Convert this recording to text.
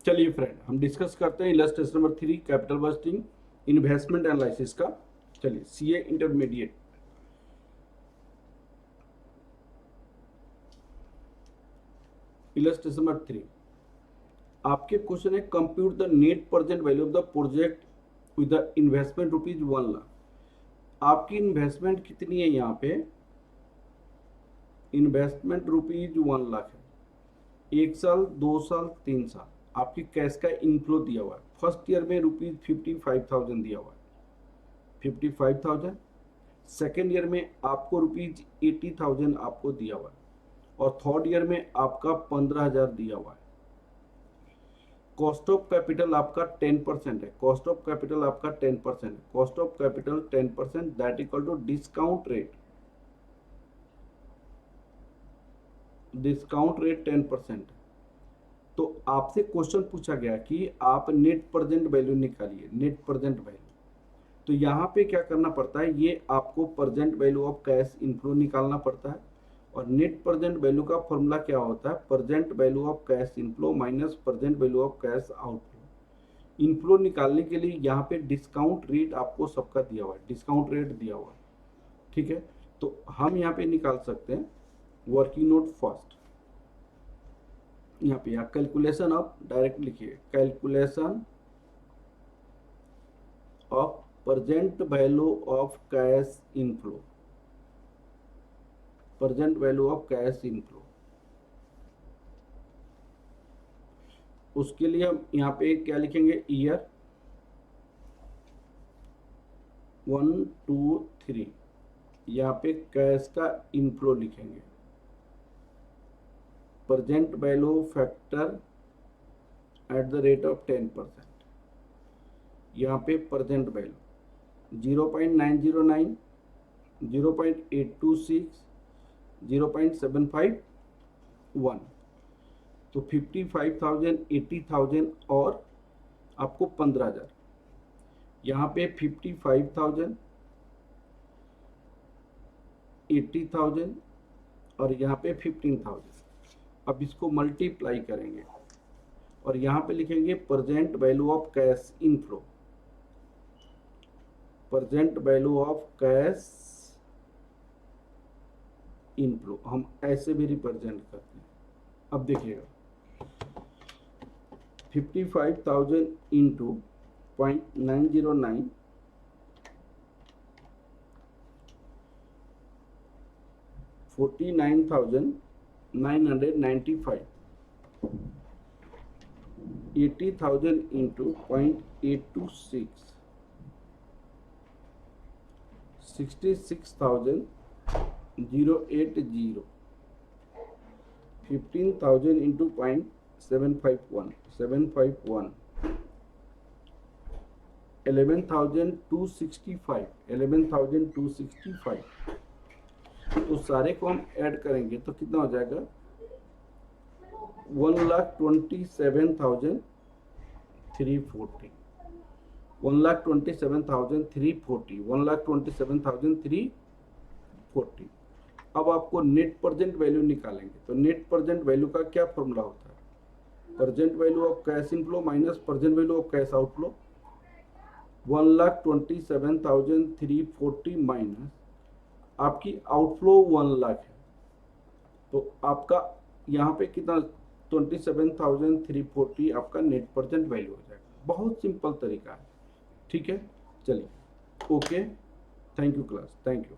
चलिए फ्रेंड, हम डिस्कस करते हैं illustration number 3 capital budgeting investment analysis का। चलिए सीए इंटरमीडिएट इलस्ट्रेशन नंबर 3 आपके क्वेश्चन है compute the net present value of the project with the investment rupees 1 lakh. आपकी इन्वेस्टमेंट कितनी है? यहाँ पे इन्वेस्टमेंट रुपीज 1 लाख है। 1 साल, 2 साल, 3 साल आपकी कैश का इनफ्लो दिया हुआ है। फर्स्ट ईयर में रुपीज 55,000 दिया हुआ है, 55,000। सेकेंड ईयर में आपको रुपीज 80,000 आपको दिया हुआ है, और थर्ड ईयर में आपका 15,000 दिया हुआ है। कॉस्ट ऑफ कैपिटल आपका 10% है। कॉस्ट ऑफ कैपिटल आपका 10% है। Cost of capital 10% that equal to discount rate. Discount rate 10%। तो आपसे क्वेश्चन पूछा गया कि आप नेट प्रेजेंट वैल्यू निकालिए, नेट प्रेजेंट वैल्यू। तो यहाँ पे क्या करना पड़ता है, ये आपको present value of cash inflow निकालना पड़ता है। और नेट प्रेजेंट वैल्यू का फॉर्मूला क्या होता है? Present value of cash inflow minus present value of cash outflow. Inflow निकालने के लिए यहाँ पे डिस्काउंट रेट आपको सबका दिया हुआ है, डिस्काउंट रेट दिया हुआ है, ठीक है। तो हम यहाँ पे निकाल सकते हैं वर्किंग नोट फर्स्ट। यहाँ पे या कैलकुलेशन ऑफ, डायरेक्ट लिखिए calculation of present value of cash inflow, present value of cash inflow. उसके लिए हम यहाँ पे क्या लिखेंगे? ईयर 1, 2, 3। यहाँ पे कैश का इनफ्लो लिखेंगे, present value factor at the rate of 10%। यहाँ पे प्रेजेंट वैल्यू 0.909, 0.826, 0.751। तो 55,000, 80,000 और आपको 15,000। यहाँ पे 55,000, 80,000 और यहाँ पे 15,000। अब इसको मल्टीप्लाई करेंगे और यहाँ पे लिखेंगे present value of cash inflow, present value of cash inflow. हम ऐसे भी रिप्रेजेंट करते हैं। अब देखिएगा 55,000 इंटू 0.909, 49,995, 80,000 इंटू 0.826, 66,080, 15,000 इंटू 0.751, 11,265, 11,265। तो सारे को हम ऐड करेंगे तो कितना हो जाएगा? 1,27,340, 1,27,340, 1,27,340। अब आपको नेट प्रेजेंट वैल्यू निकालेंगे। तो नेट प्रेजेंट वैल्यू का क्या फॉर्मूला होता है? Present value of cash inflow minus present value of cash outflow. 1,27,340 minus आपकी आउटफ्लो 1 लाख है, तो आपका यहाँ पे कितना? 27,340 आपका नेट प्रेजेंट वैल्यू हो जाएगा। बहुत सिंपल तरीका है, ठीक है। चलिए, okay, thank you class, thank you.